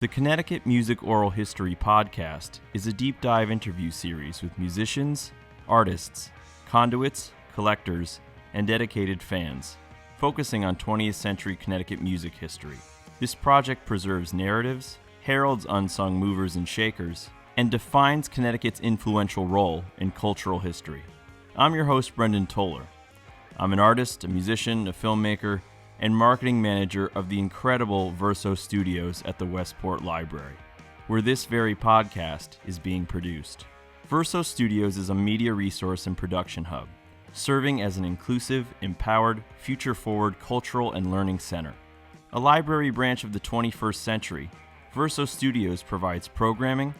The Connecticut Music Oral History Podcast is a deep dive interview series with musicians, artists, conduits, collectors, and dedicated fans, focusing on 20th century Connecticut music history. This project preserves narratives, heralds unsung movers and shakers, and defines Connecticut's influential role in cultural history. I'm your host, Brendan Toller. I'm an artist, a musician, a filmmaker, and marketing manager of the incredible Verso Studios at the Westport Library, where this very podcast is being produced. Verso Studios is a media resource and production hub, serving as an inclusive, empowered, future-forward cultural and learning center. A library branch of the 21st century, Verso Studios provides programming,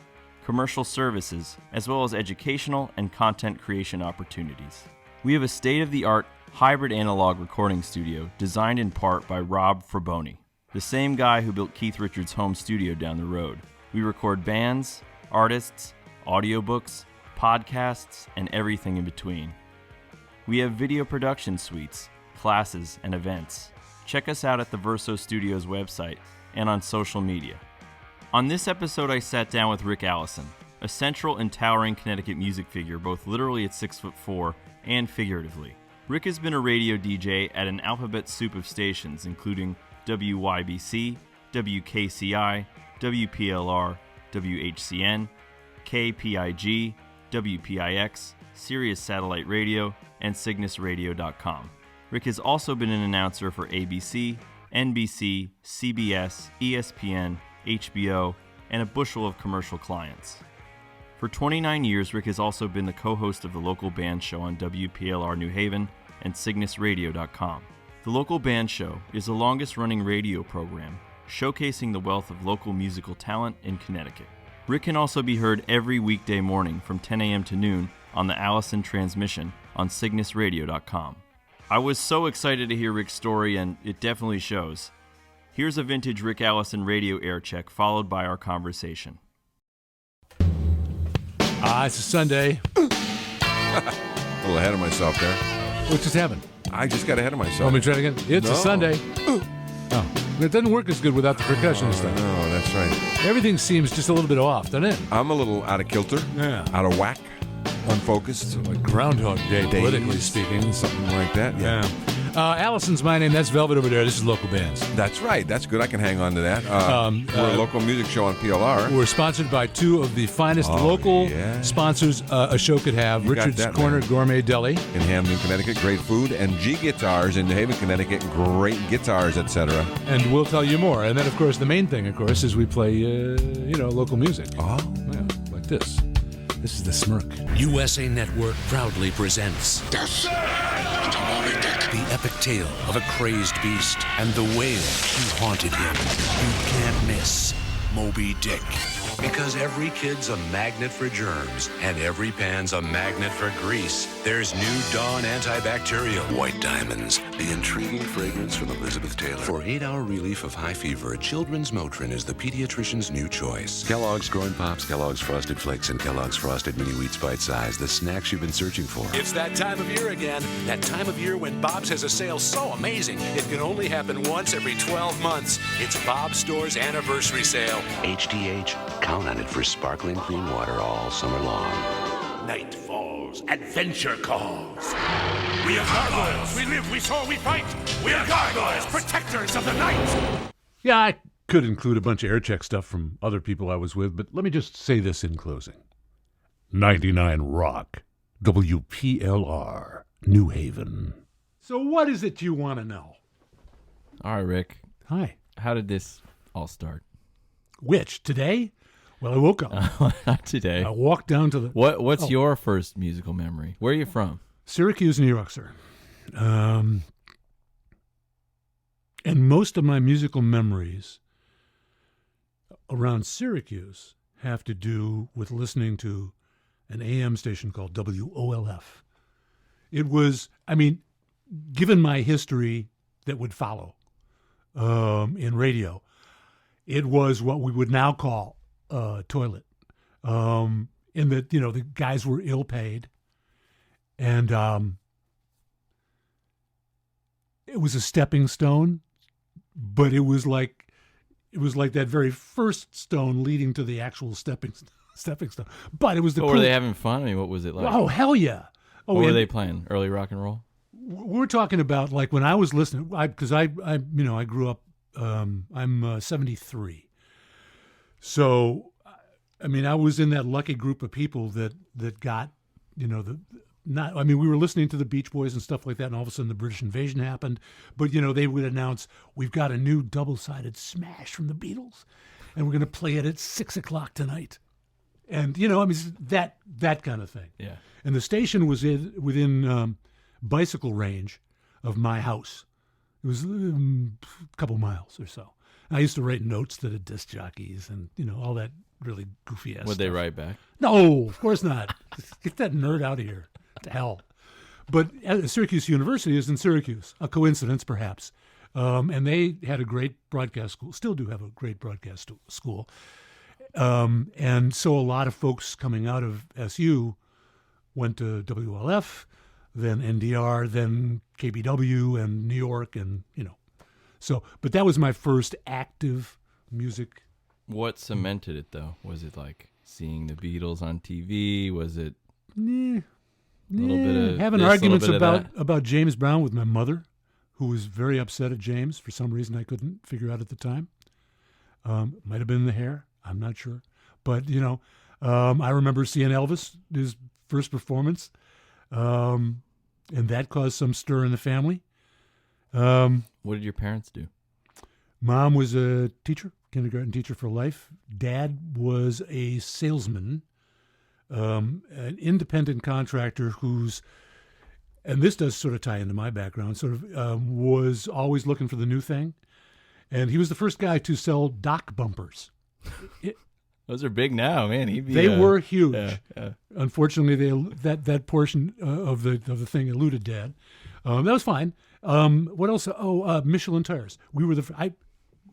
commercial services, as well as educational and content creation opportunities. We have a state-of-the-art hybrid analog recording studio designed in part by Rob Fraboni, the same guy who built Keith Richards' home studio down the road. We record bands, artists, audiobooks, podcasts, and everything in between. We have video production suites, classes, and events. Check us out at the Verso Studios website and on social media. On this episode, I sat down with Rick Allison, a central and towering Connecticut music figure, both literally at 6'4" and figuratively. Rick has been a radio DJ at an alphabet soup of stations, including wybc, wkci, WPLR, whcn, kpig, wpix, Sirius Satellite Radio, and cygnusradio.com. Rick has also been an announcer for ABC, NBC, CBS, ESPN, HBO, and a bushel of commercial clients. For 29 years, Rick has also been the co-host of the local band show on WPLR New Haven and cygnusradio.com. The local band show is the longest-running radio program showcasing the wealth of local musical talent in Connecticut. Rick can also be heard every weekday morning from 10 a.m. to noon on the Allison Transmission on cygnusradio.com. I was so excited to hear Rick's story, and it definitely shows. Here's a vintage Rick Allison radio air check, followed by our conversation. It's a Sunday. A little ahead of myself there. What just happened? I just got ahead of myself. Want me to try it again? It's a Sunday. Oh, it doesn't work as good without the percussion and stuff. No, that's right. Everything seems just a little bit off, doesn't it? I'm a little out of kilter. Yeah. Out of whack. Unfocused. Like Groundhog Day, politically speaking. Something like that, yeah. Allison's my name. That's Velvet over there. This is Local Bands. That's right. That's good. I can hang on to that. We're a local music show on PLR. We're sponsored by two of the finest local sponsors a show could have. Richard's Corner Gourmet Deli. In Hamden, Connecticut, great food. And G Guitars in New Haven, Connecticut, great guitars, etc. And we'll tell you more. And then, of course, the main thing, of course, is we play, local music. Oh. Yeah, like this. This is the Smirk. USA Network proudly presents the epic tale of a crazed beast and the whale who haunted him. You can't miss Moby Dick. Because every kid's a magnet for germs, and every pan's a magnet for grease, there's new Dawn Antibacterial White Diamonds, the intriguing fragrance from Elizabeth Taylor. For 8-hour relief of high fever, Children's Motrin is the pediatrician's new choice. Kellogg's Growing Pops, Kellogg's Frosted Flakes, and Kellogg's Frosted Mini Wheats Bite Size, the snacks you've been searching for. It's that time of year again. That time of year when Bob's has a sale so amazing, it can only happen once every 12 months. It's Bob's Store's anniversary sale. HDH. Count on it for sparkling clean water all summer long. Night falls, adventure calls. We are gargoyles. We live, we soar, we fight. We are gargoyles, protectors of the night. Yeah, I could include a bunch of air check stuff from other people I was with, but let me just say this in closing. 99 Rock, WPLR, New Haven. So what is it you want to know? All right, Rick. Hi. How did this all start? Which, today? Well, I woke up. Not today. I walked down to the... What's your first musical memory? Where are you from? Syracuse, New York, sir. And most of my musical memories around Syracuse have to do with listening to an AM station called WOLF. It was, given my history that would follow in radio, it was what we would now call toilet, in that, the guys were ill-paid, and it was a stepping stone, but it was like it was like that very first stone leading to the actual stepping stone. But it was the But were they having fun? I mean, what was it like? Oh, hell yeah. Oh, what were they playing? Early rock and roll? We're talking about like when I was listening, because I grew up, I'm 73. So, I mean, I was in that lucky group of people that got, we were listening to the Beach Boys and stuff like that, and all of a sudden the British invasion happened. But, they would announce, we've got a new double-sided smash from the Beatles, and we're going to play it at 6 o'clock tonight. And, that kind of thing. Yeah. And the station was within bicycle range of my house. It was a couple miles or so. I used to write notes to the disc jockeys and, all that really goofy ass Would stuff. they write back? No, of course not. Get that nerd out of here. To hell. But Syracuse University is in Syracuse. A coincidence, perhaps. And they had a great broadcast school, still do have a great broadcast school. And so a lot of folks coming out of SU went to WLF, then NDR, then KBW and New York, and, So, but that was my first active music. What cemented it, though? Was it like seeing the Beatles on TV? Was it a little bit of having this, arguments little bit of that? about James Brown with my mother, who was very upset at James for some reason I couldn't figure out at the time. Might have been the hair. I'm not sure. But, I remember seeing Elvis, his first performance, and that caused some stir in the family. What did your parents do? Mom was a teacher, kindergarten teacher for life. Dad was a salesman, an independent contractor who's, and this does sort of tie into my background, was always looking for the new thing. And he was the first guy to sell dock bumpers. Those are big now, man. They were huge. Yeah. Unfortunately, that portion of the thing eluded Dad. That was fine. What else? Michelin tires. We were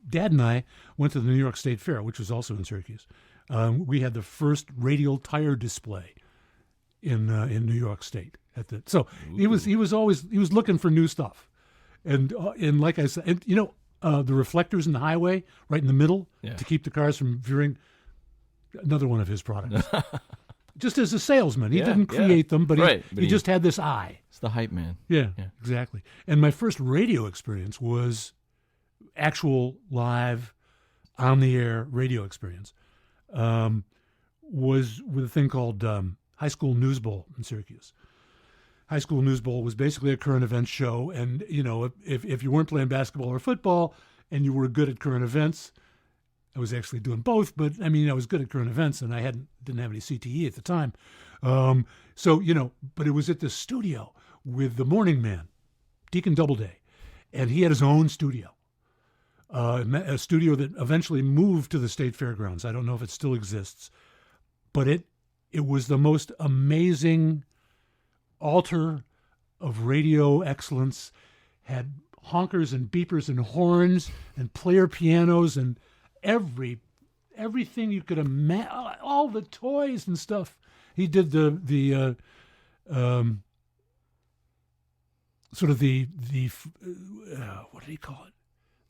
Dad and I went to the New York State Fair, which was also in Syracuse. We had the first radial tire display in New York State He was looking for new stuff, and like I said, the reflectors in the highway right in the middle to keep the cars from veering. Another one of his products. Just as a salesman. He didn't create them, but he just had this eye. It's the hype man. Yeah, exactly. And my first radio experience was actual live, on-the-air radio experience. Was with a thing called High School News Bowl in Syracuse. High School News Bowl was basically a current events show. And, if you weren't playing basketball or football and you were good at current events, I was actually doing both, but I was good at current events, and I didn't have any CTE at the time. But it was at the studio with the morning man, Deacon Doubleday, and he had his own studio, a studio that eventually moved to the State Fairgrounds. I don't know if it still exists, but it was the most amazing altar of radio excellence. Had honkers and beepers and horns and player pianos and everything you could imagine, all the toys and stuff. He did the what did he call it?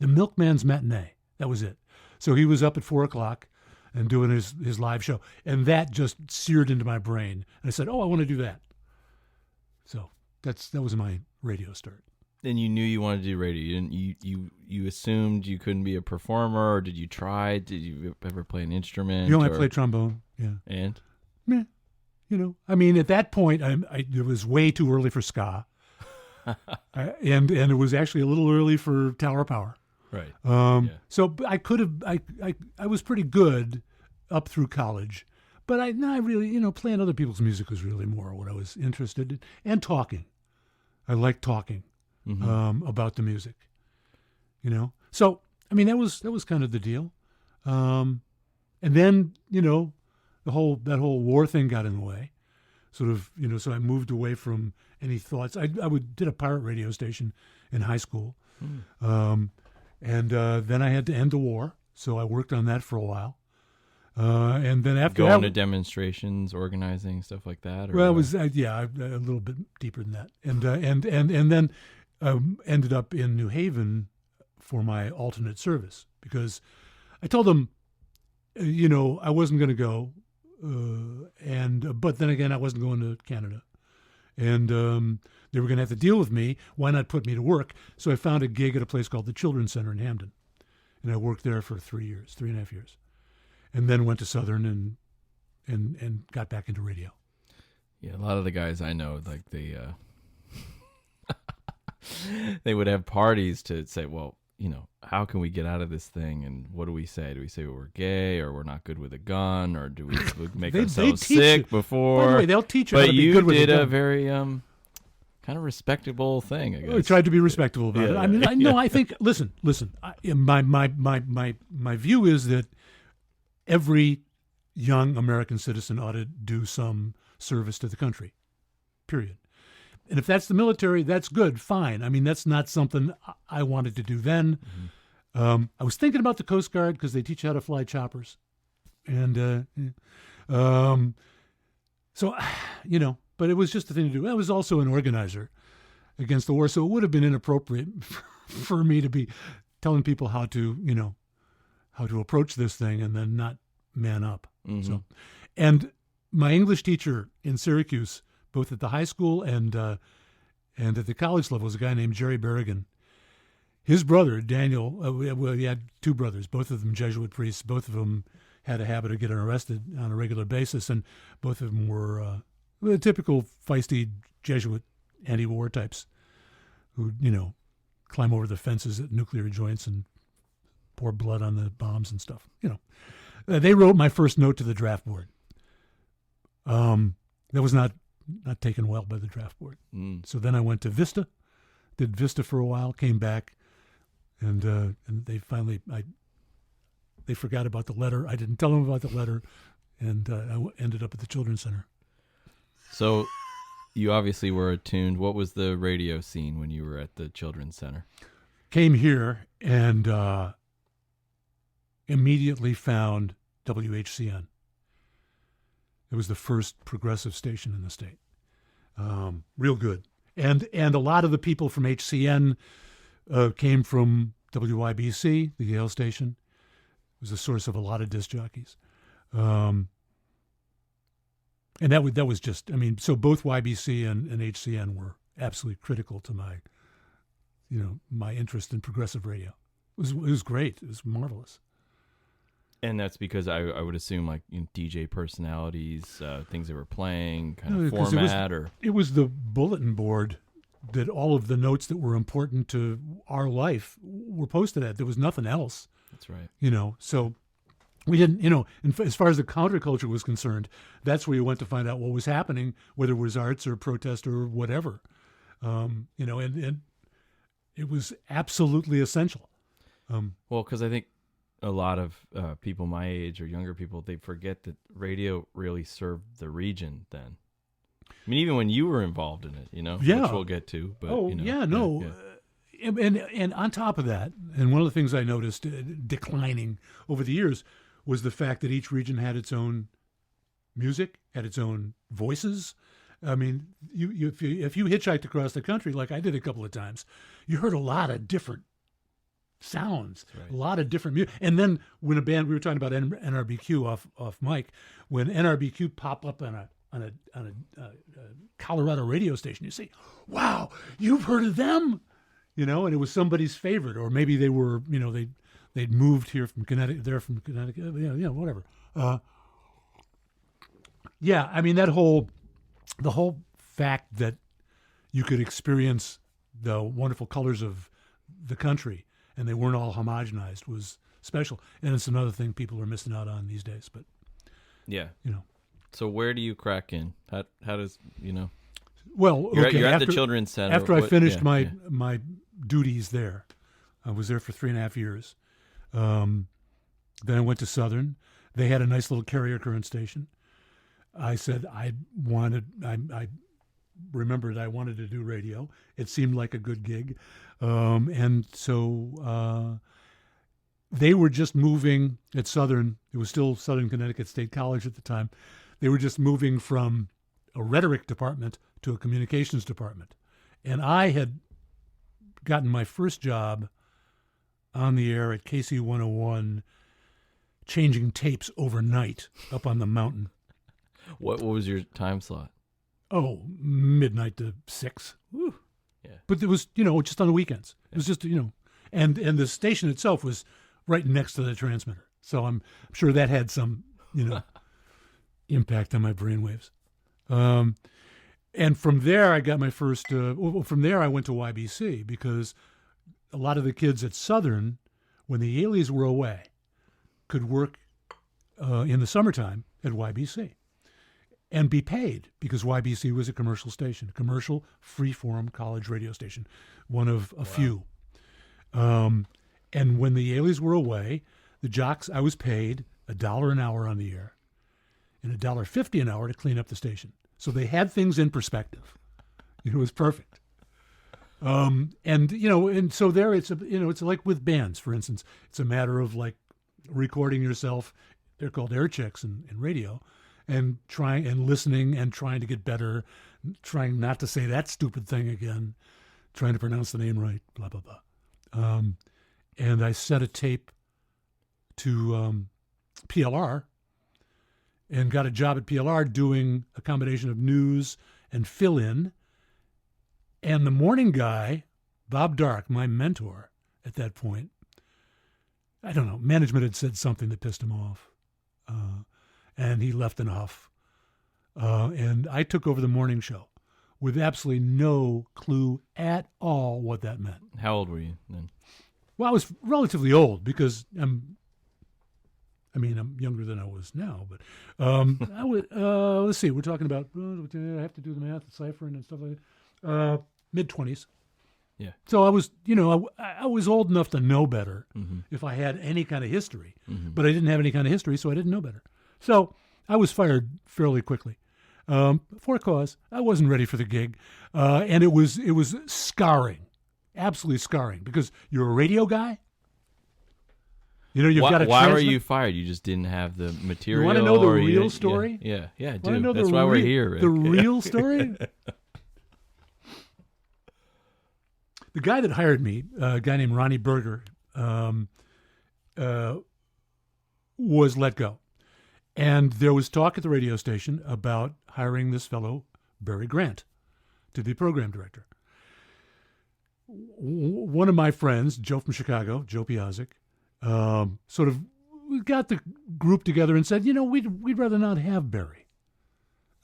The Milkman's Matinee. That was it. So he was up at 4 o'clock and doing his live show, and that just seared into my brain. And I said, I want to do that. So that was my radio start. And you knew you wanted to do radio. You assumed you couldn't be a performer, or did you try? Did you ever play an instrument? I played trombone. Yeah. And? Meh. At that point, it was way too early for ska, and it was actually a little early for Tower Power. Right. So I could have. I was pretty good up through college, but I really playing other people's music was really more what I was interested in, and talking. I liked talking. Mm-hmm. About the music, So that was kind of the deal, and then that whole war thing got in the way, sort of So I moved away from any thoughts. I did a pirate radio station in high school, and then I had to end the war, so I worked on that for a while, and then after going to demonstrations, organizing stuff like that. Or it was a little bit deeper than that, and then. Ended up in New Haven for my alternate service because I told them, I wasn't going to go, but then again, I wasn't going to Canada, and they were going to have to deal with me. Why not put me to work? So I found a gig at a place called the Children's Center in Hamden, and I worked there for 3.5 years, and then went to Southern and got back into radio. Yeah, a lot of the guys I know, like they would have parties to say, well, how can we get out of this thing? And what do we say? Do we say we're gay or we're not good with a gun, or do we make ourselves sick before? By the way, they'll teach you how to be good with a gun. But you did a very kind of respectable thing, I guess. I tried to be respectable about it. I mean, I think. Listen. My view is that every young American citizen ought to do some service to the country. Period. And if that's the military, that's good, fine. I mean, that's not something I wanted to do then. Mm-hmm. I was thinking about the Coast Guard because they teach you how to fly choppers. And so, but it was just a thing to do. I was also an organizer against the war, so it would have been inappropriate for me to be telling people how to approach this thing and then not man up. Mm-hmm. So, and my English teacher in Syracuse, both at the high school and at the college level, was a guy named Jerry Berrigan. His brother, Daniel, he had two brothers, both of them Jesuit priests. Both of them had a habit of getting arrested on a regular basis, and both of them were the typical feisty Jesuit anti-war types who, climb over the fences at nuclear joints and pour blood on the bombs and stuff. They wrote my first note to the draft board. That was not taken well by the draft board. So then I went to Vista, did Vista for a while, came back, and they finally they forgot about the letter. I didn't tell them about the letter, and I ended up at the Children's Center. So you obviously were attuned. What was the radio scene when you were at the Children's Center? Came here and immediately found WHCN. It was the first progressive station in the state. Real good. And a lot of the people from HCN came from WYBC, the Yale station. It was a source of a lot of disc jockeys. And that was just, so both YBC and HCN were absolutely critical to my, my interest in progressive radio. It was great. It was marvelous. And that's because I would assume DJ personalities, things they were playing, kind of format, it was the bulletin board that all of the notes that were important to our life were posted at. There was nothing else. That's right. So we didn't, as far as the counterculture was concerned, that's where you went to find out what was happening, whether it was arts or protest or whatever. And it was absolutely essential. Well, because I think a lot of people my age or younger people, they forget that radio really served the region then. Even when you were involved in it, yeah. Which we'll get to. But, And on top of that, and one of the things I noticed declining over the years was the fact that each region had its own music, had its own voices. If you hitchhiked across the country, like I did a couple of times, you heard a lot of different sounds, right. A lot of different music. And then when a band, we were talking about NRBQ off mic, when NRBQ pop up on a Colorado radio station, you say, "Wow, you've heard of them?" And it was somebody's favorite, or maybe they were, they'd moved here from Connecticut, they're from Connecticut, whatever. The whole fact that you could experience the wonderful colors of the country and they weren't all homogenized was special. And it's another thing people are missing out on these days. But yeah, So where do you crack in? How does Well, you're at the Children's Center. After I finished my duties there, I was there for 3.5 years. Then I went to Southern. They had a nice little carrier current station. I said I remembered I wanted to do radio. It seemed like a good gig. And so they were just moving at Southern. It was still Southern Connecticut State College at the time. They were just moving from a rhetoric department to a communications department. And I had gotten my first job on the air at KC 101 changing tapes overnight up on the mountain. What was your time slot? Oh, midnight to 6. Woo. Yeah. But it was, just on the weekends. It was just, and the station itself was right next to the transmitter. So I'm sure that had some, impact on my brainwaves. And from there, I got my first, from there I went to WYBC because a lot of the kids at Southern, when the Yaleys were away, could work in the summertime at WYBC and be paid because YBC was a commercial station, a commercial free-form college radio station, one of a few. And when the Yaleys were away, the jocks, I was paid $1 an hour on the air and $1.50 an hour to clean up the station. So they had things in perspective. It was perfect. And so there it's, it's like with bands, for instance. It's a matter of like recording yourself. They're called air checks in radio. And trying and listening and trying to get better, trying not to say that stupid thing again, trying to pronounce the name right, blah, blah, blah. And I sent a tape to PLR and got a job at PLR doing a combination of news and fill-in. And the morning guy, Bob Dark, my mentor at that point, I don't know, management had said something that pissed him off. And he left in a huff. And I took over the morning show with absolutely no clue at all what that meant. How old were you then? Well, I was relatively old because I'm younger than I was now. But I was, let's see, we're talking about, I have to do the math, the ciphering and stuff like that. Mid-20s. Yeah. So I was, I was old enough to know better if I had any kind of history. But I didn't have any kind of history, so I didn't know better. So I was fired fairly quickly for a cause. I wasn't ready for the gig, and it was scarring, absolutely scarring, because you're a radio guy. You've got to. Why were you fired? You just didn't have the material. You want to know the real story? Yeah, I do. Know That's why we're here, Rick. The real story. The guy that hired me, a guy named Ronnie Berger, was let go. And there was talk at the radio station about hiring this fellow, Barry Grant, to be program director. One of my friends, Joe from Chicago, Joe Piazzik, sort of got the group together and said, we'd rather not have Barry.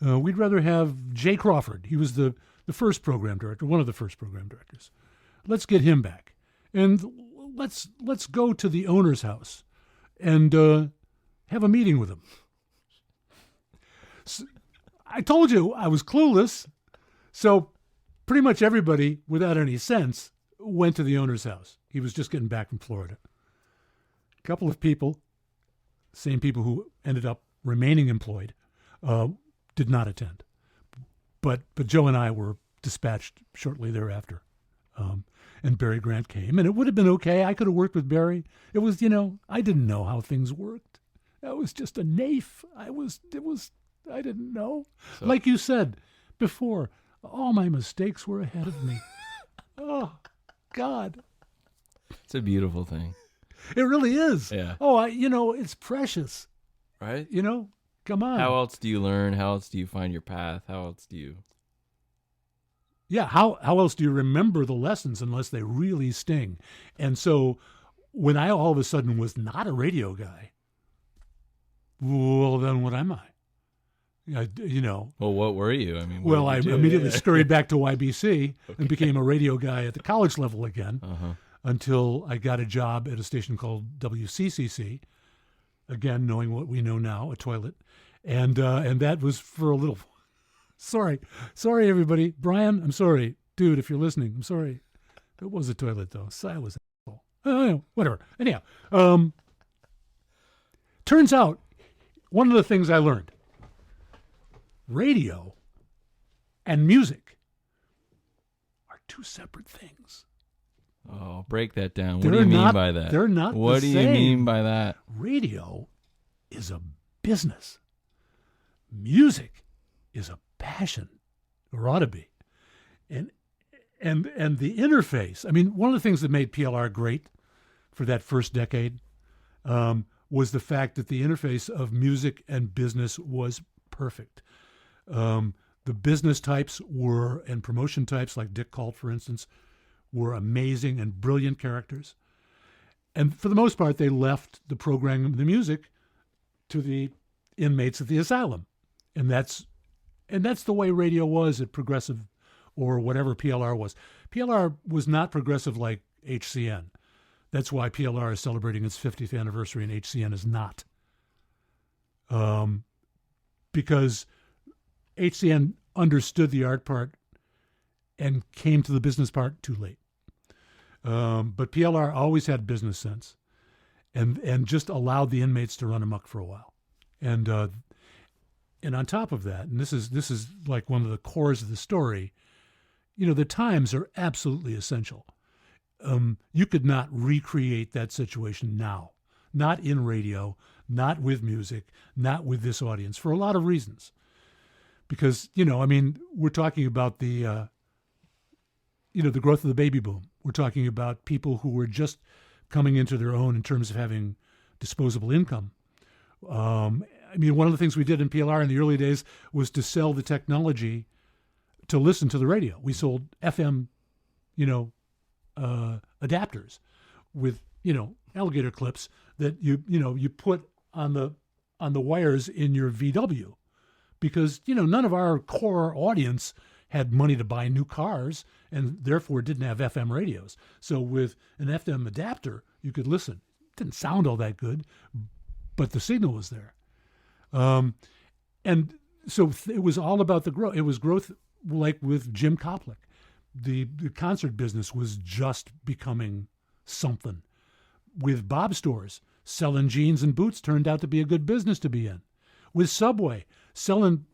We'd rather have Jay Crawford. He was the first program director, one of the first program directors. Let's get him back. And let's go to the owner's house and have a meeting with him. So, I told you I was clueless. So pretty much everybody without any sense went to the owner's house. He was just getting back from Florida. A couple of people, same people who ended up remaining employed, did not attend. But Joe and I were dispatched shortly thereafter. And Barry Grant came, and it would have been okay. I could have worked with Barry. It was, I didn't know how things worked. I was just a naif. I didn't know. So, like you said before, all my mistakes were ahead of me. Oh, God. It's a beautiful thing. It really is. Yeah. Oh, it's precious. Right? Come on. How else do you learn? How else do you find your path? How else do you... Yeah, how else do you remember the lessons unless they really sting? And so when I all of a sudden was not a radio guy, well, then what am I? Well, what were you? I immediately scurried back to YBC and became a radio guy at the college level again until I got a job at a station called WCCC, again, knowing what we know now, a toilet. And that was for a little... Sorry, everybody. Brian, I'm sorry. Dude, if you're listening, I'm sorry. It was a toilet, though. So I was an asshole. Whatever. Anyhow, turns out one of the things I learned, radio and music are two separate things. Oh, break that down. What do you mean by that? They're not the same. What do you mean by that? Radio is a business. Music is a passion, or ought to be. And the interface, one of the things that made PLR great for that first decade was the fact that the interface of music and business was perfect. The business types and promotion types, like Dick Cult, for instance, were amazing and brilliant characters. And for the most part, they left the programming of the music to the inmates of the asylum. And that's the way radio was at Progressive, or whatever PLR was. PLR was not progressive like HCN. That's why PLR is celebrating its 50th anniversary and HCN is not. Because HCN understood the art part and came to the business part too late. But PLR always had business sense and just allowed the inmates to run amok for a while. And on top of that, and this is like one of the cores of the story, the times are absolutely essential. You could not recreate that situation now, not in radio, not with music, not with this audience, for a lot of reasons. Because, we're talking about the growth of the baby boom. We're talking about people who were just coming into their own in terms of having disposable income. One of the things we did in PLR in the early days was to sell the technology to listen to the radio. We sold FM, adapters with, alligator clips that you put on the wires in your VW, because, none of our core audience had money to buy new cars and therefore didn't have FM radios. So with an FM adapter, you could listen. It didn't sound all that good, but the signal was there. And so it was all about the growth. It was growth like with Jim Koplik. The concert business was just becoming something. With Bob stores, selling jeans and boots turned out to be a good business to be in. With Subway, selling,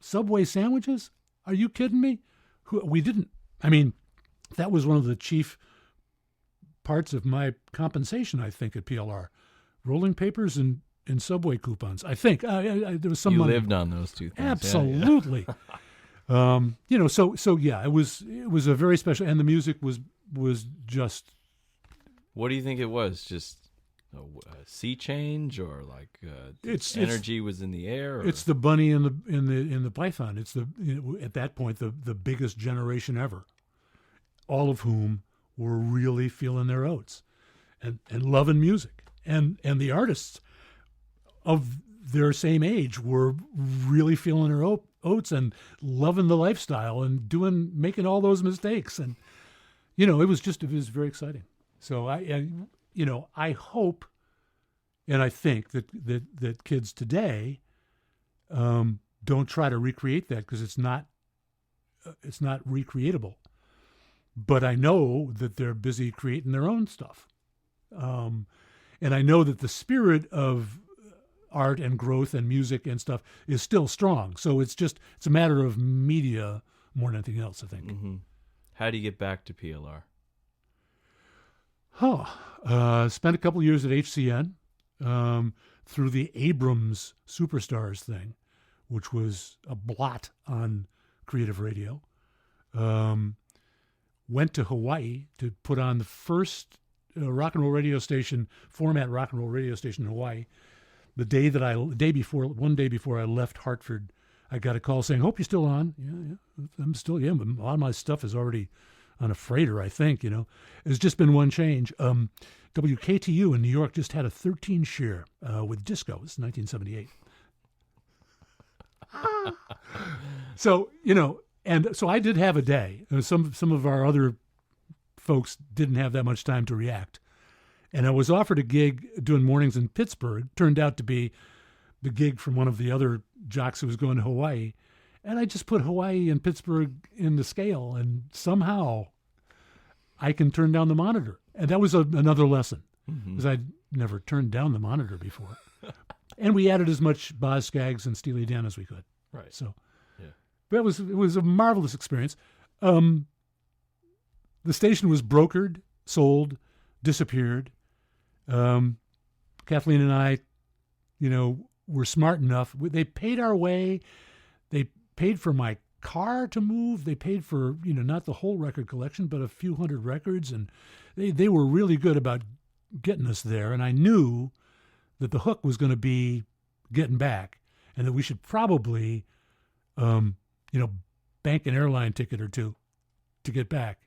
Subway sandwiches? Are you kidding me? We didn't. That was one of the chief parts of my compensation, I think, at PLR. Rolling papers and Subway coupons. I think there was some money. You lived on those two things. Absolutely. Yeah. It was a very special, and the music was just. What do you think it was? Just a sea change, or like energy was in the air? Or? It's the bunny in the python. It's at that point the biggest generation ever, all of whom were really feeling their oats, and loving music, and the artists of their same age were really feeling their oats and loving the lifestyle and making all those mistakes, and it was very exciting. So I hope, and I think that kids today don't try to recreate that, because it's not recreatable. But I know that they're busy creating their own stuff, and I know that the spirit of art and growth and music and stuff is still strong. So it's a matter of media more than anything else, I think. Mm-hmm. How do you get back to PLR? Spent a couple of years at HCN through the Abrams Superstars thing, which was a blot on creative radio. Went to Hawaii to put on the first rock and roll radio station, format rock and roll radio station in Hawaii. One day before I left Hartford, I got a call saying, "Hope you're still on." Yeah, I'm still. Yeah, but a lot of my stuff is already on a freighter, I think. It's just been one change. WKTU in New York just had a 13 share with disco. It's 1978. So so I did have a day. Some of our other folks didn't have that much time to react. And I was offered a gig doing mornings in Pittsburgh. Turned out to be the gig from one of the other jocks who was going to Hawaii. And I just put Hawaii and Pittsburgh in the scale, and somehow I can turn down the monitor. And that was another lesson, because I'd never turned down the monitor before. And we added as much Boz Scaggs and Steely Dan as we could. Right. So yeah. It was a marvelous experience. The station was brokered, sold, disappeared. Kathleen and I, were smart enough. They paid our way. They paid for my car to move. They paid for, not the whole record collection, but a few hundred records. And they were really good about getting us there, and I knew that the hook was going to be getting back, and that we should probably, bank an airline ticket or two to get back.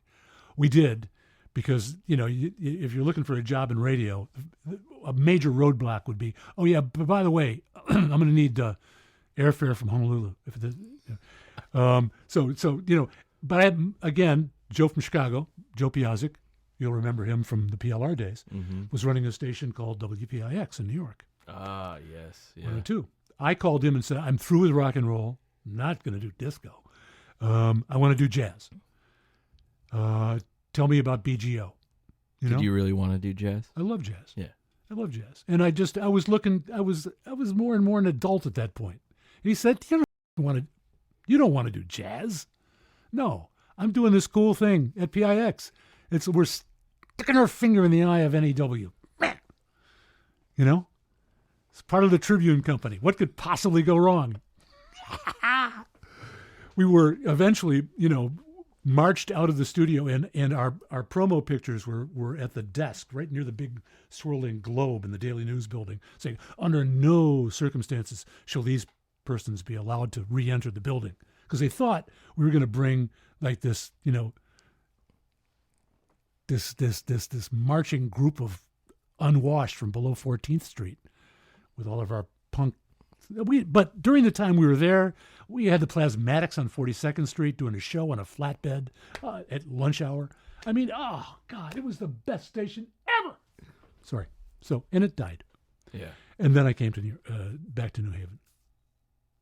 We did, because, if you're looking for a job in radio, a major roadblock would be, oh yeah, but by the way, I'm going to need airfare from Honolulu. But again, Joe from Chicago, Joe Piazzik, you'll remember him from the PLR days, was running a station called WPIX in New York. Ah, yes. Yeah. 102. I called him and said, I'm through with rock and roll. I'm not going to do disco. I want to do jazz. Tell me about BGO. Did you really want to do jazz? I love jazz. Yeah. I love jazz. And I was more and more an adult at that point. And he said, you don't want to do jazz. No, I'm doing this cool thing at PIX. We're sticking our finger in the eye of NEW. It's part of the Tribune Company. What could possibly go wrong? We were eventually, marched out of the studio, and our promo pictures were at the desk right near the big swirling globe in the Daily News building, saying, under no circumstances shall these persons be allowed to re-enter the building, because they thought we were going to bring like this, this marching group of unwashed from below 14th Street with all of our punk. But during the time we were there, we had the Plasmatics on 42nd Street doing a show on a flatbed at lunch hour. I mean, oh God, it was the best station ever. Sorry. And it died. Yeah. And then I came to back to New Haven.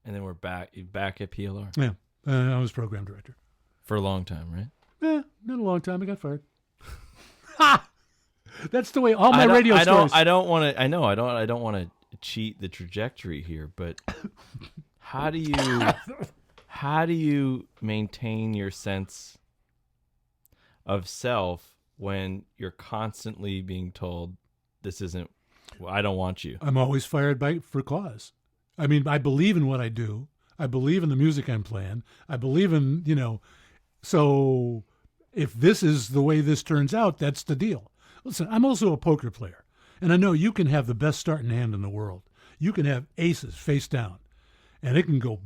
And then we're back at PLR. Yeah. I was program director for a long time, right? Yeah, not a long time. I got fired. Ha! That's the way all my radio stories. I don't want to cheat the trajectory here, but how do you maintain your sense of self when you're constantly being told this isn't, I don't want you? I'm always fired for cause. I mean, I believe in what I do. I believe in the music I'm playing. I believe in, so if this is the way this turns out, that's the deal. Listen, I'm also a poker player, and I know you can have the best starting hand in the world. You can have aces face down, and it can go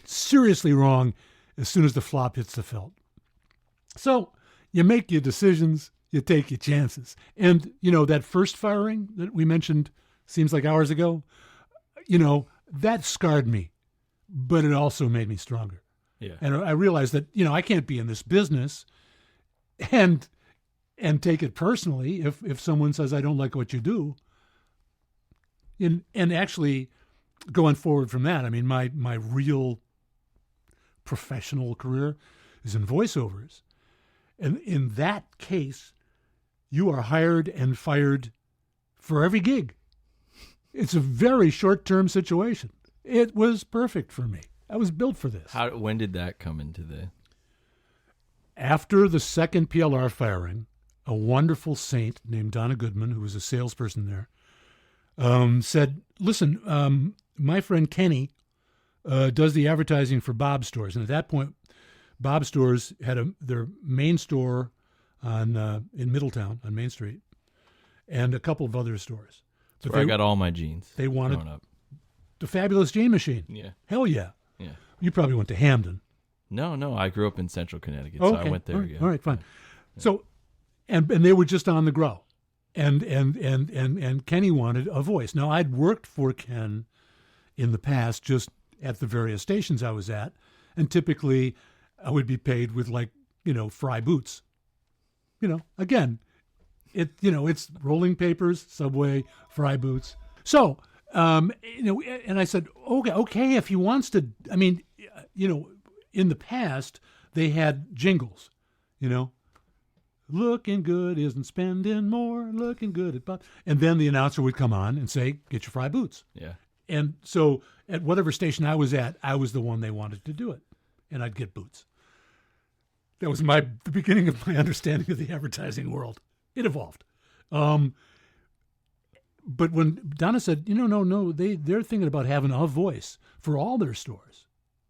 seriously wrong as soon as the flop hits the felt. So you make your decisions, you take your chances. And, that first firing that we mentioned seems like hours ago, that scarred me, but it also made me stronger. Yeah. And I realized that, I can't be in this business and take it personally if someone says, I don't like what you do. And actually going forward from that, I mean, my real professional career is in voiceovers. And in that case, you are hired and fired for every gig. It's a very short-term situation. It was perfect for me. I was built for this. When did that come into the... After the second PLR firing, a wonderful saint named Donna Goodman, who was a salesperson there, said, listen, my friend Kenny does the advertising for Bob's Stores. And at that point, Bob's Stores had their main store in Middletown on Main Street and a couple of other stores. That's where I got all my jeans. They wanted the Fabulous Jane Machine. Yeah. Hell yeah. Yeah. You probably went to Hamden. No, I grew up in Central Connecticut, so I went there. All right, fine. Yeah. So, and they were just on the grow, and Kenny wanted a voice. Now, I'd worked for Ken in the past, just at the various stations I was at, and typically I would be paid with fry boots. Again, it's rolling papers, Subway, fry boots. So, and I said, okay, if he wants to, I mean, in the past, they had jingles, looking good isn't spending more, looking good at Bob. And then the announcer would come on and say, get your fry boots. Yeah. And so at whatever station I was at, I was the one they wanted to do it. And I'd get boots. That was the beginning of my understanding of the advertising world. It evolved. But when Donna said, no, they're thinking about having a voice for all their stores.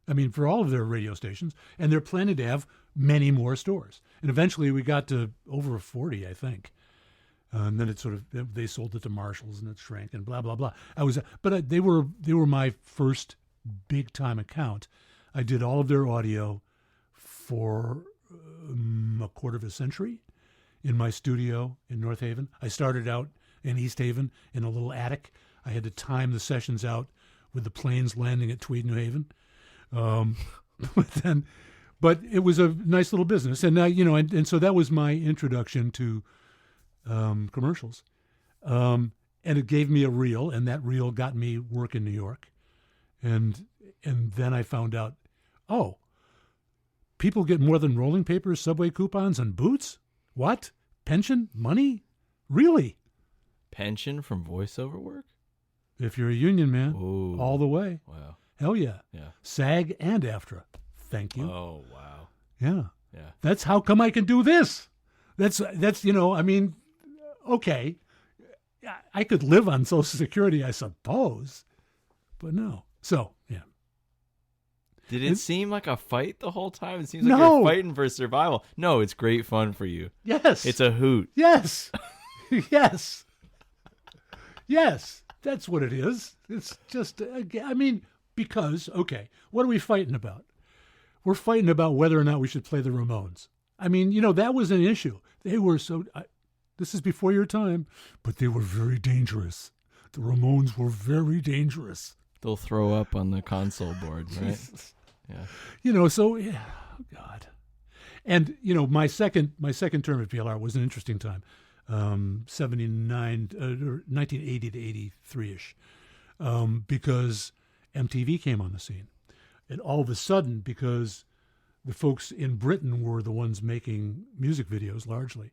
I mean, for all of their radio stations, and they're planning to have many more stores. And eventually we got to over 40, I think. And then they sold it to Marshalls and it shrank and blah, blah, blah. They were my first big time account. I did all of their audio for a quarter of a century in my studio in North Haven. I started out in East Haven in a little attic. I had to time the sessions out with the planes landing at Tweed, New Haven. But it was a nice little business. And and so that was my introduction to commercials. And it gave me a reel, and that reel got me work in New York. And then I found out, people get more than rolling papers, subway coupons, and boots? What? Pension? Money? Really? Pension from voiceover work? If you're a union man, Ooh. all the way. Wow. Hell yeah. Yeah. SAG and AFTRA. Thank you. Oh, wow. Yeah. Yeah. That's how come I can do this. That's okay. I could live on Social Security, I suppose, but no. So, yeah. Did it seem like a fight the whole time? It seems like you're fighting for survival. No, it's great fun for you. Yes. It's a hoot. Yes. Yes. Yes. That's what it is. It's just, because, what are we fighting about? We're fighting about whether or not we should play the Ramones. That was an issue. They were this is before your time, but they were very dangerous. The Ramones were very dangerous. They'll throw up on the console board, right? Yeah. Oh God. And, my second term at PLR was an interesting time. 1980 to 83-ish, because MTV came on the scene. And all of a sudden, because the folks in Britain were the ones making music videos largely,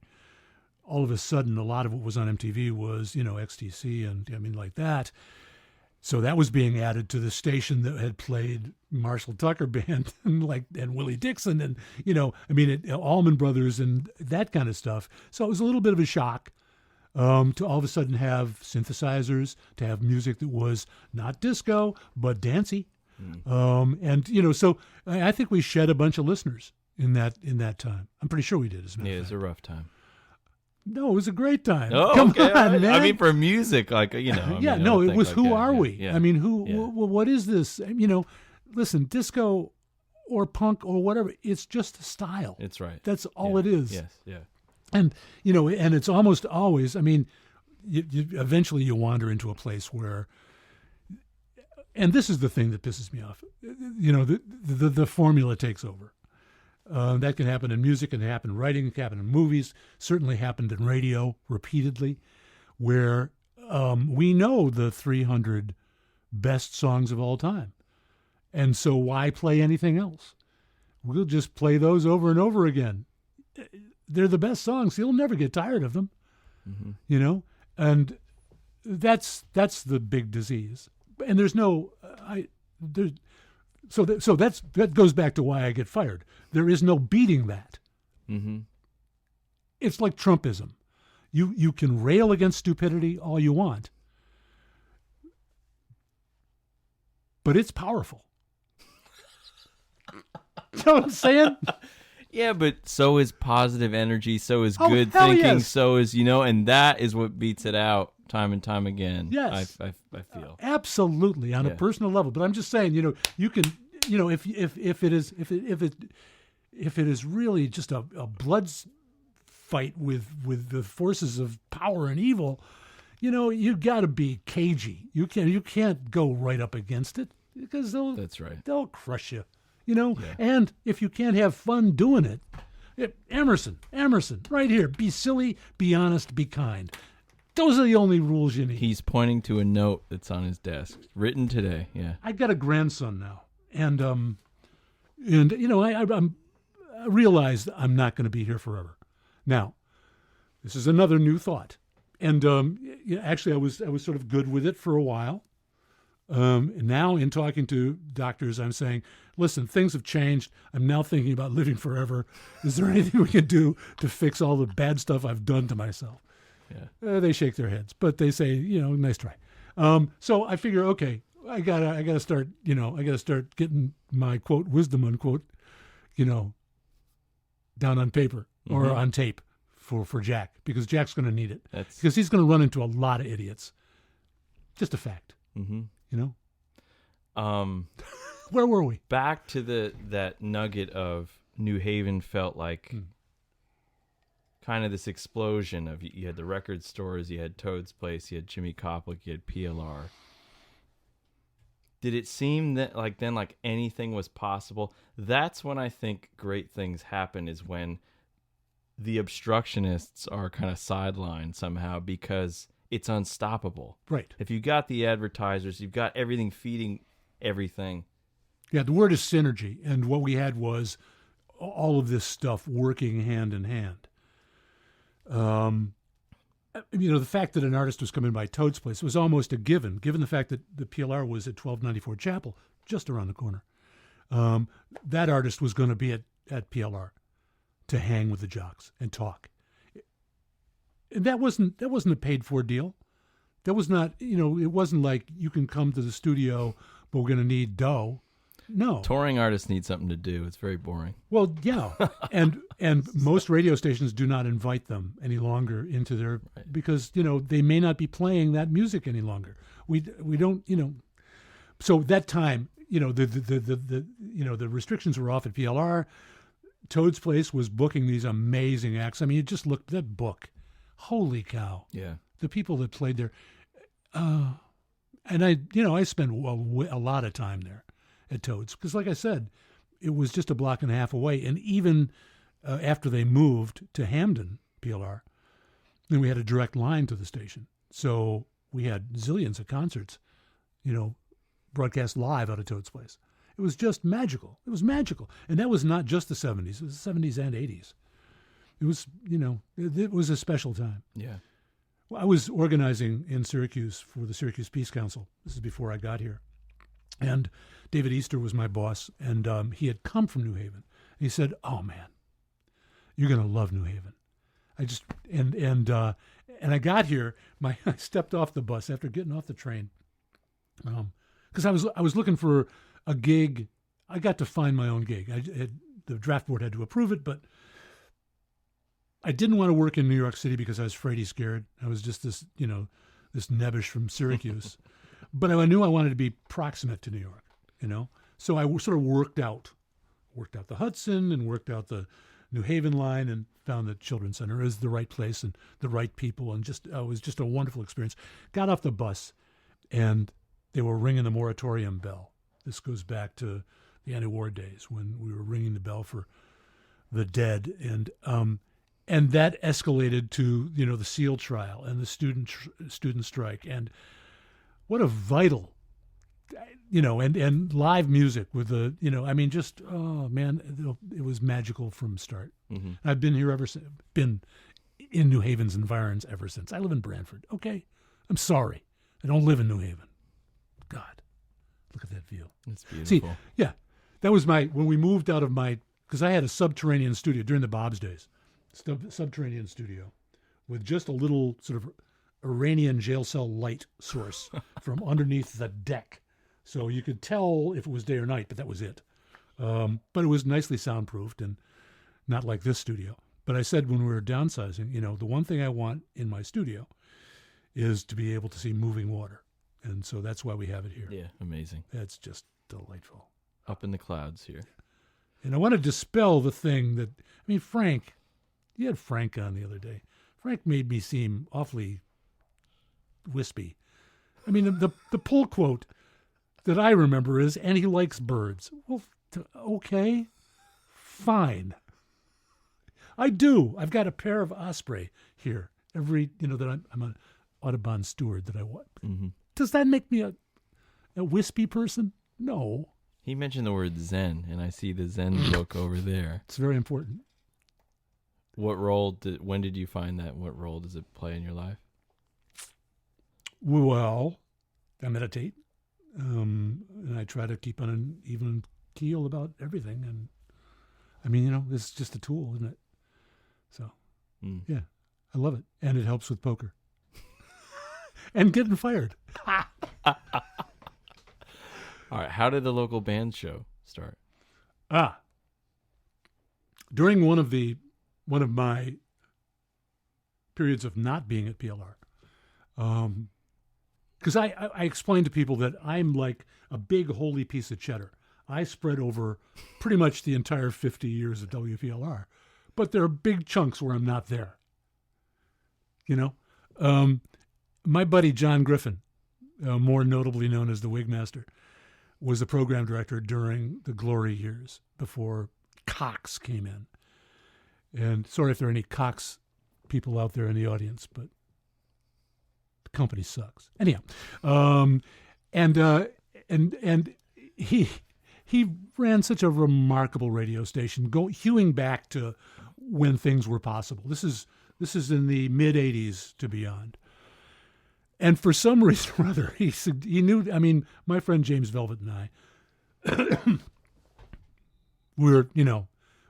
all of a sudden, a lot of what was on MTV was, XTC and like that. So that was being added to the station that had played Marshall Tucker Band and Willie Dixon and, Allman Brothers and that kind of stuff. So it was a little bit of a shock to all of a sudden have synthesizers, to have music that was not disco, but dancey. So I think we shed a bunch of listeners in that time. I'm pretty sure we did. As a matter of fact. It was a rough time. No, it was a great time. Oh, Come okay. on, man. For music, it was Who Are We? Yeah. What is this? Listen, disco or punk or whatever, it's just a style. It's right. That's all it is. Yes, yeah. And, and it's almost always, you eventually you wander into a place where, and this is the thing that pisses me off, the formula takes over. That can happen in music, can happen in writing, can happen in movies, certainly happened in radio repeatedly, where we know the 300 best songs of all time. And so why play anything else? We'll just play those over and over again. They're the best songs. You'll never get tired of them, and that's the big disease. And there's no, So that goes back to why I get fired. There is no beating that. Mm-hmm. It's like Trumpism. You can rail against stupidity all you want, but it's powerful. You know what I'm saying? Yeah, but so is positive energy, so is Oh, good hell thinking, yes. So is, and that is what beats it out time and time again. Yes. I feel. Absolutely, on a personal level. But I'm just saying, you can, if it is really just a blood fight with the forces of power and evil, you got to be cagey. You can't go right up against it because That's right. They'll crush you. And if you can't have fun doing it, Emerson, right here. Be silly, be honest, be kind. Those are the only rules you need. He's pointing to a note that's on his desk, written today. Yeah. I got a grandson now, and I realized I'm not going to be here forever. Now, this is another new thought, and actually, I was sort of good with it for a while. And now, in talking to doctors, I'm saying, listen, things have changed. I'm now thinking about living forever. Is there anything we can do to fix all the bad stuff I've done to myself? Yeah. They shake their heads, but they say, nice try. So I figure, okay, I gotta start getting my quote wisdom unquote, down on paper or on tape for Jack, because Jack's going to need it. That's because he's going to run into a lot of idiots. Just a fact. mm-hmm. You know. Where were we? Back to that nugget of New Haven felt like kind of this explosion of you had the record stores, you had Toad's Place, you had Jimmy Koplik, you had PLR. Did it seem that like anything was possible? That's when I think great things happen, is when the obstructionists are kind of sidelined somehow because it's unstoppable. Right. If you got the advertisers, you've got everything feeding everything. Yeah, the word is synergy, and what we had was all of this stuff working hand in hand. The fact that an artist was coming by Toad's Place was almost a given the fact that the PLR was at 1294 Chapel, just around the corner. That artist was going to be at PLR to hang with the jocks and talk. And that wasn't a paid-for deal. That was not, it wasn't like you can come to the studio, but we're going to need dough. No. Touring artists need something to do. It's very boring. Well, yeah. and most radio stations do not invite them any longer into their, because, they may not be playing that music any longer. We don't, So that time, the restrictions were off at PLR. Toad's Place was booking these amazing acts. I mean, you just looked at that book. Holy cow. Yeah. The people that played there. And I spent a lot of time there at Toad's, because like I said, it was just a block and a half away. And even after they moved to Hamden, PLR, then we had a direct line to the station. So we had zillions of concerts, broadcast live out of Toad's Place. It was just magical. It was magical. And that was not just the 70s. It was the 70s and 80s. It was, it was a special time. Yeah. Well, I was organizing in Syracuse for the Syracuse Peace Council. This is before I got here. And David Easter was my boss, and he had come from New Haven. He said, "Oh man, you're gonna love New Haven." And I got here. I stepped off the bus after getting off the train, because I was looking for a gig. I got to find my own gig. The draft board had to approve it, but I didn't want to work in New York City because I was Frady scared. I was just this nebbish from Syracuse. But I knew I wanted to be proximate to New York, So I sort of worked out the Hudson and worked out the New Haven line, and found that Children's Center is the right place and the right people, and it was just a wonderful experience. Got off the bus, and they were ringing the moratorium bell. This goes back to the anti-war days when we were ringing the bell for the dead, and that escalated to the SEAL trial and the student strike, and what a vital, and live music with the, oh man, it was magical from start. Mm-hmm. I've been here been in New Haven's environs ever since. I live in Branford. Okay. I'm sorry. I don't live in New Haven. God, look at that view. It's beautiful. See, yeah, that was when we moved out of because I had a subterranean studio during the Bob's days, subterranean studio with just a little sort of Iranian jail cell light source from underneath the deck. So you could tell if it was day or night, but that was it. But it was nicely soundproofed and not like this studio. But I said when we were downsizing, the one thing I want in my studio is to be able to see moving water. And so that's why we have it here. Yeah, amazing. That's just delightful. Up in the clouds here. And I want to dispel the thing that, Frank, you had Frank on the other day. Frank made me seem awfully wispy. The pull quote that I remember is, "And he likes birds." Well, okay, fine. I do. I've got a pair of osprey here. That I'm an Audubon steward that I want. Mm-hmm. Does that make me a wispy person? No. He mentioned the word Zen, and I see the Zen book over there. It's very important. When did you find that? What role does it play in your life? Well, I meditate, and I try to keep on an even keel about everything. And it's just a tool, isn't it? So, yeah, I love it. And it helps with poker. And getting fired. All right, how did the local band show start? During one of my periods of not being at PLR. Because I explain to people that I'm like a big holy piece of cheddar. I spread over pretty much the entire 50 years of WPLR, but there are big chunks where I'm not there. My buddy John Griffin, more notably known as the Wigmaster, was the program director during the glory years before Cox came in. And sorry if there are any Cox people out there in the audience, but the company sucks. Anyhow, and he ran such a remarkable radio station, hewing back to when things were possible. This is in the mid '80s to beyond. And for some reason or other, he knew. I mean, my friend James Velvet and I, we're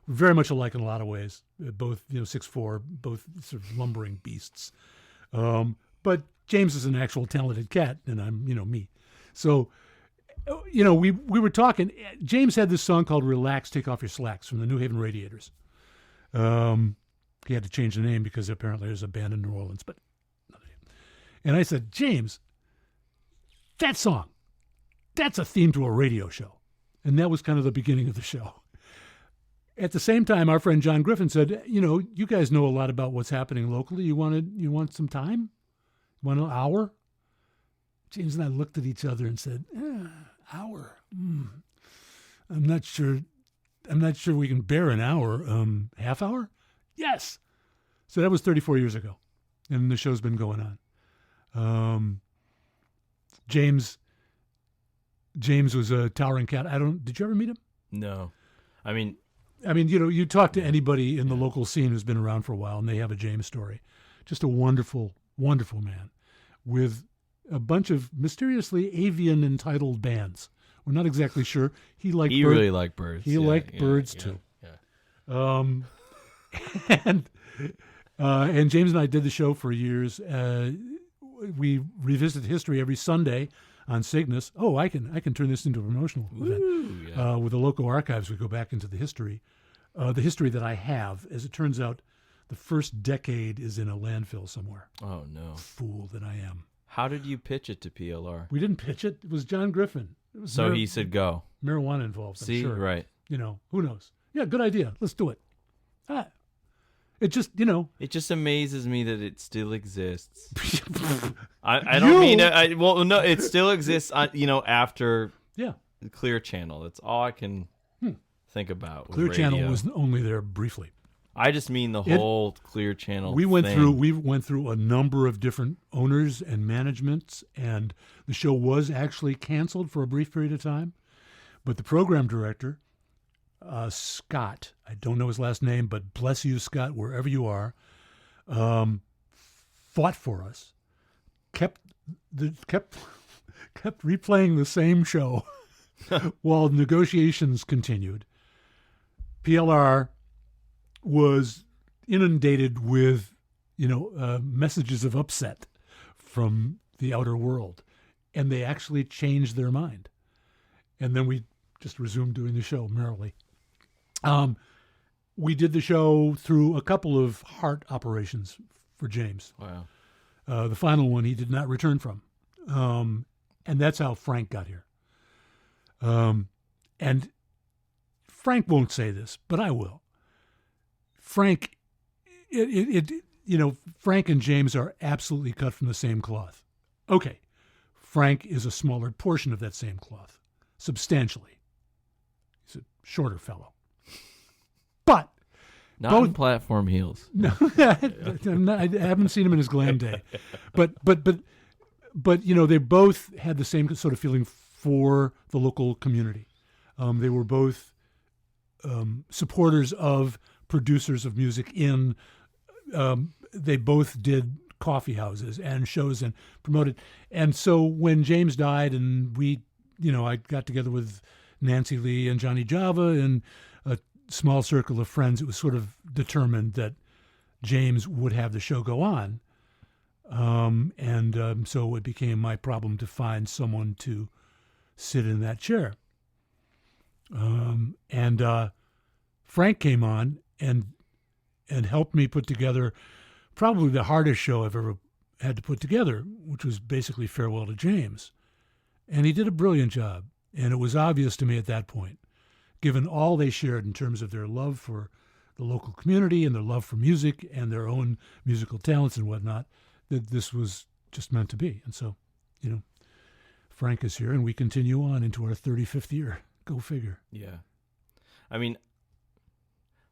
very much alike in a lot of ways. Both 6'4", both sort of lumbering beasts. But James is an actual talented cat, and I'm me. So, we were talking. James had this song called "Relax, Take Off Your Slacks" from the New Haven Radiators. He had to change the name because apparently there's a band in New Orleans, but. And I said, James, that song, that's a theme to a radio show. And that was kind of the beginning of the show. At the same time, our friend John Griffin said, you guys know a lot about what's happening locally. You want some time? You want an hour? James and I looked at each other and said, hour. I'm not sure we can bear an hour. Half hour? Yes. So that was 34 years ago. And the show's been going on. James was a towering cat. Did you ever meet him? No. I mean, you talk to anybody in the local scene who's been around for a while and they have a James story. Just a wonderful, wonderful man with a bunch of mysteriously avian entitled bands. We're not exactly sure. He really liked birds. He liked birds too. Yeah. And James and I did the show for years. We revisit history every Sunday on Cygnus. Oh, I can turn this into a promotional event. Yeah. With the local archives, we go back into the history that I have. As it turns out, the first decade is in a landfill somewhere. Oh, no. Fool that I am. How did you pitch it to PLR? We didn't pitch it. It was John Griffin. He said go. Marijuana involved, I'm sure. Right. Who knows? Yeah, good idea. Let's do it. It just, It just amazes me that it still exists. I don't mean it. Well, no, it still exists, after the Clear Channel. That's all I can think about. Clear Channel was only there briefly. I just mean the whole Clear Channel We went through a number of different owners and managements, and the show was actually canceled for a brief period of time. But the program director, Scott, I don't know his last name, but bless you, Scott, wherever you are, fought for us, kept replaying the same show while negotiations continued. PLR was inundated with, messages of upset from the outer world, and they actually changed their mind. And then we just resumed doing the show merrily. We did the show through a couple of heart operations for James. Wow. The final one he did not return from. And that's how Frank got here. And Frank won't say this, but I will. Frank, Frank and James are absolutely cut from the same cloth. Okay. Frank is a smaller portion of that same cloth, substantially. He's a shorter fellow. But not on platform heels. No, I haven't seen him in his glam day. But they both had the same sort of feeling for the local community. They were both supporters of producers of music they both did coffee houses and shows and promoted. And so when James died and I got together with Nancy Lee and Johnny Java and a small circle of friends, it was sort of determined that James would have the show go on. So it became my problem to find someone to sit in that chair. Frank came on and helped me put together probably the hardest show I've ever had to put together, which was basically Farewell to James. And he did a brilliant job. And it was obvious to me at that point, given all they shared in terms of their love for the local community and their love for music and their own musical talents and whatnot, that this was just meant to be. And so, Frank is here, and we continue on into our 35th year. Go figure. Yeah. I mean,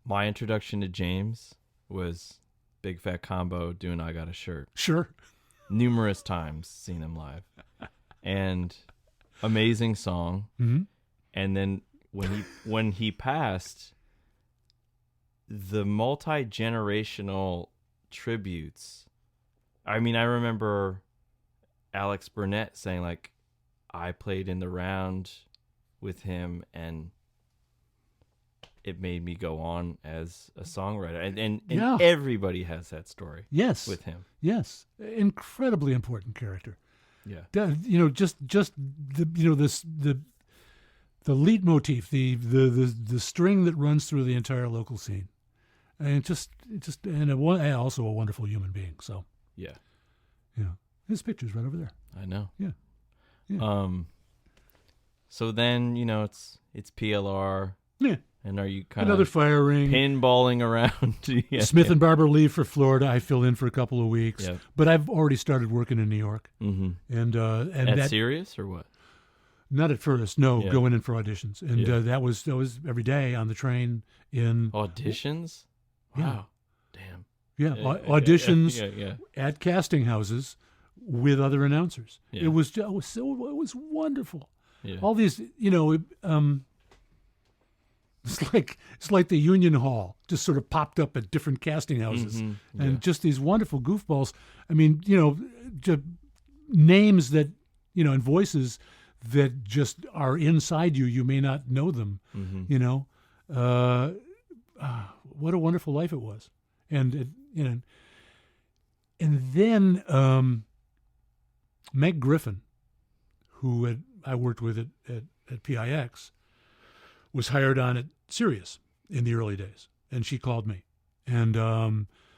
my introduction to James was Big Fat Combo doing I Got a Shirt. Sure. Numerous times seen him live. And amazing song. Mm-hmm. And then when he passed, the multi-generational tributes. I mean, I remember Alex Burnett saying, like, I played in the round with him and it made me go on as a songwriter. And Yeah. everybody has that story. Yes. With him. Yes. Incredibly important character. Yeah. Just the leitmotif, the string that runs through the entire local scene, and also a wonderful human being. So Yeah. his picture's right over there. I know. Yeah. So then, it's PLR. Yeah. And are you kind Another of fire ring. pinballing around? Yeah. Smith and Barber leave for Florida. I fill in for a couple of weeks, Yeah. but I've already started working in New York. Mm-hmm. And At that, Sirius or what? not at first, no, Yeah. going in for auditions, and Yeah. that was every day on the train in Auditions? Yeah. Wow. Damn. auditions Yeah. at casting houses with other announcers. Yeah. It was wonderful. Yeah. All these, it's like the Union Hall just sort of popped up at different casting houses, Mhm. and Yeah. just these wonderful goofballs. I mean, just names that and voices that just are inside you. You may not know them. Mhm. What a wonderful life it was, and then Meg Griffin, who I worked with at PIX, was hired on at Sirius in the early days, and she called me, and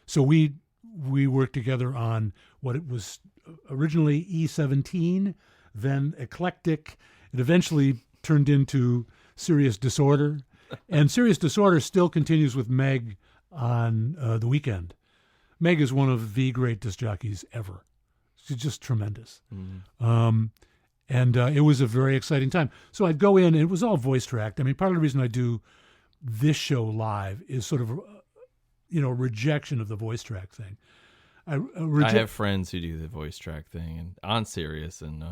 so we worked together on what it was originally E17, then Eclectic. It eventually turned into Sirius Disorder, and Sirius Disorder still continues with Meg on the weekend. Meg is one of the great disc jockeys ever. She's just tremendous. Mhm. And it was a very exciting time. So I'd go in, and it was all voice tracked. I mean, part of the reason I do this show live is sort of, a rejection of the voice track thing. I have friends who do the voice track thing and on Sirius, and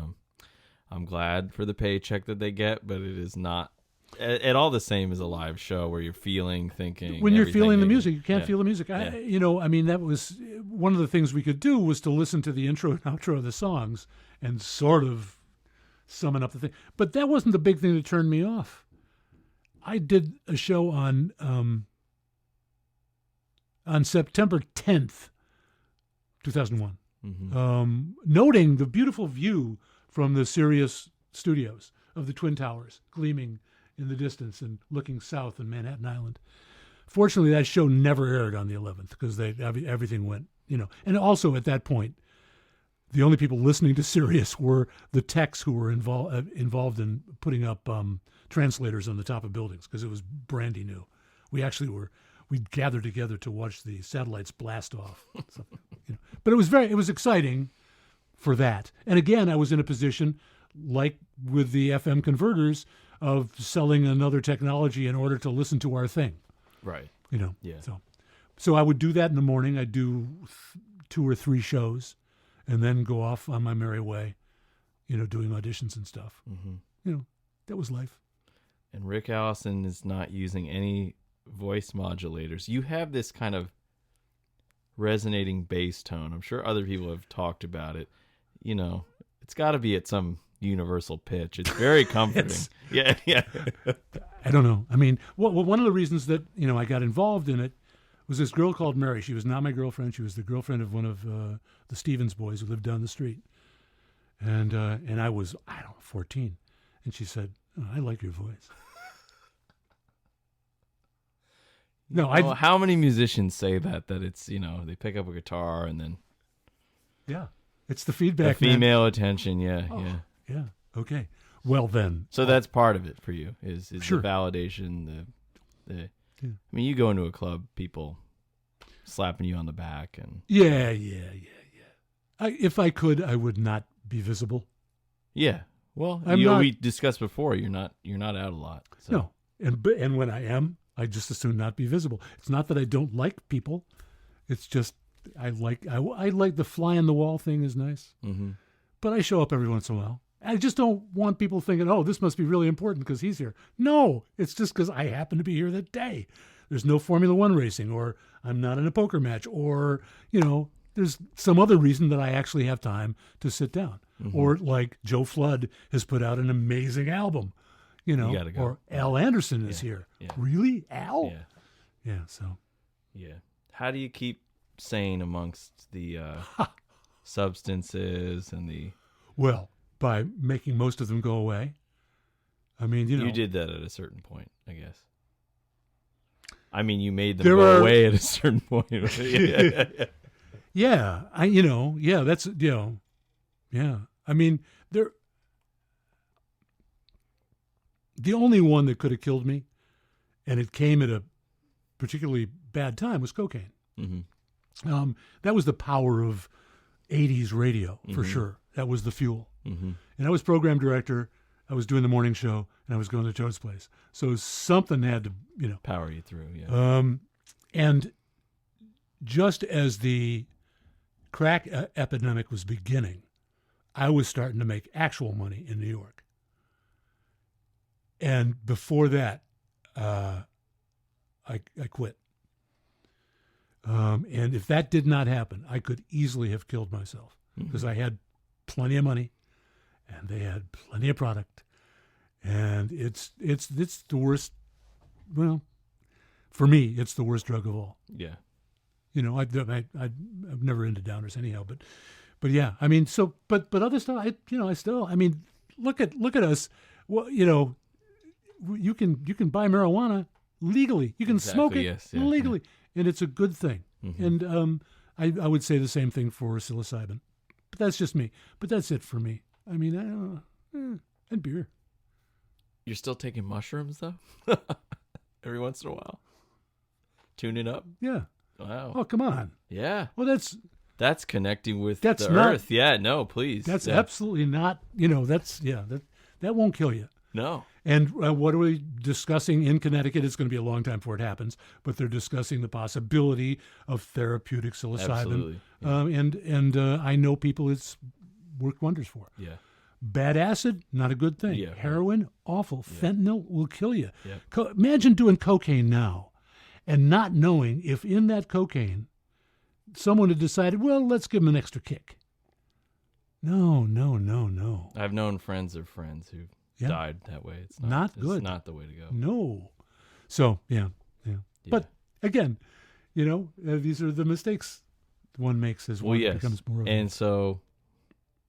I'm glad for the paycheck that they get, but it is not at all the same as a live show where you're feeling, thinking. When you're everything feeling the that music, you can't yeah. feel the music. Yeah. That was one of the things we could do, was to listen to the intro and outro of the songs and sort of summon up the thing. But that wasn't the big thing that turned me off. I did a show on September 10th, 2001, Mhm. Noting the beautiful view from the Sirius studios of the Twin Towers gleaming in the distance and looking south in Manhattan Island. Fortunately, that show never aired on the 11th because everything went, And also at that point, the only people listening to Sirius were the techs who were involved in putting up translators on the top of buildings, because it was brandy new. We gathered together to watch the satellites blast off. But it was exciting for that. And again, I was in a position, like with the FM converters, of selling another technology in order to listen to our thing. Right. Yeah. So I would do that in the morning. I'd do 2 or 3 shows, and then go off on my merry way, doing auditions and stuff. Mm-hmm. That was life. And Rick Allison is not using any voice modulators. You have this kind of resonating bass tone. I'm sure other people have talked about it. It's got to be at some universal pitch. It's very comforting. Yeah. I don't know. I mean, one of the reasons that I got involved in it was this girl called Mary. She was not my girlfriend. She was the girlfriend of one of the Stevens boys who lived down the street. And I was 14, and she said, "Oh, I like your voice." No, Well, how many musicians say that it's, they pick up a guitar and then yeah, it's the feedback. the female attention, yeah. Yeah. Okay. Well then. So that's part of it for you is Sure. the validation, the Yeah. I mean, you go into a club, people slapping you on the back and Yeah. If I could, I would not be visible. yeah. Well, not- we discussed before, you're not out a lot. So. No, and when I am, I just as soon not be visible. It's not that I don't like people. It's just I like the fly on the wall thing is nice, but I show up every once in a while. I just don't want people thinking, oh, this must be really important because he's here. No, it's just because I happen to be here that day. There's no Formula One racing, or I'm not in a poker match, or there's some other reason that I actually have time to sit down. Or like Joe Flood has put out an amazing album, gotta go. Or Al Anderson is here. Yeah. Really? Al? Yeah. Yeah, so. Yeah. How do you keep sane amongst the substances and the... Well, by making most of them go away. I mean, You did that at a certain point, I guess. I mean, you made them go away at a certain point. Yeah, that's, yeah. I mean, the only one that could have killed me, and it came at a particularly bad time, was cocaine. That was the power of 80s radio, for sure. That was the fuel. And I was program director. I was doing the morning show, and I was going to Joe's place. So something had to, power you through, yeah. And just as the crack epidemic was beginning, I was starting to make actual money in New York. And before that, I quit. And if that did not happen, I could easily have killed myself because I had plenty of money and they had plenty of product. And it's the worst. Well, for me, it's the worst drug of all. Yeah. I'm never into downers anyhow, but yeah, I mean, so, but other stuff, I mean, look at us. Well, you can buy marijuana legally. You can smoke it legally, and it's a good thing. And I would say the same thing for psilocybin, but that's just me. But that's it for me. I mean, I don't know. And beer. You're still taking mushrooms though? Every once in a while. Tune it up. Yeah. Wow. Oh, come on. Yeah. Well, that's connecting with that's the not, earth. Yeah, no, please. That's absolutely not, that won't kill you. No. And what are we discussing in Connecticut? It's going to be a long time before it happens, but they're discussing the possibility of therapeutic psilocybin. Absolutely. Yeah. I know people it's worked wonders for. Yeah. Bad acid, not a good thing. Yeah, Heroin, awful. Yeah. Fentanyl will kill you. Yeah. Imagine doing cocaine now and not knowing if in that cocaine someone had decided, well, let's give them an extra kick. No. I've known friends of friends who died that way. It's not good. It's not the way to go. No. So, yeah. But again, these are the mistakes one makes as one becomes more of and so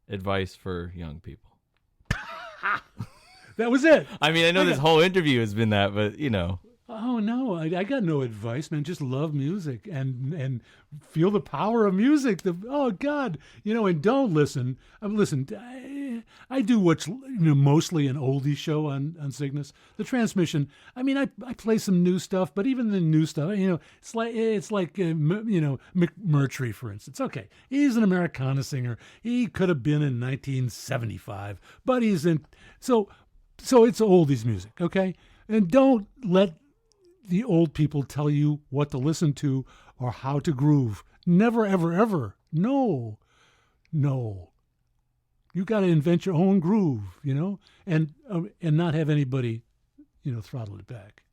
advice for young people. That was it. I mean, I know this whole interview has been that, but Oh no, I got no advice, man. Just love music and feel the power of music. Oh God, and don't listen. I do what's mostly an oldie show on Cygnus. The Transmission. I mean, I play some new stuff, but even the new stuff, it's like McMurtry, for instance. Okay, he's an Americana singer. He could have been in 1975, but he's in. So it's oldies music, okay? And don't let the old people tell you what to listen to or how to groove. Never, ever, ever. No. You got to invent your own groove, and not have anybody, throttle it back.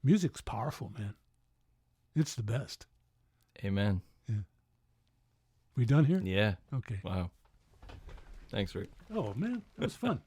Music's powerful, man. It's the best. Amen. Yeah. We done here? Yeah. Okay. Wow. Thanks, Rick. Oh, man, that was fun.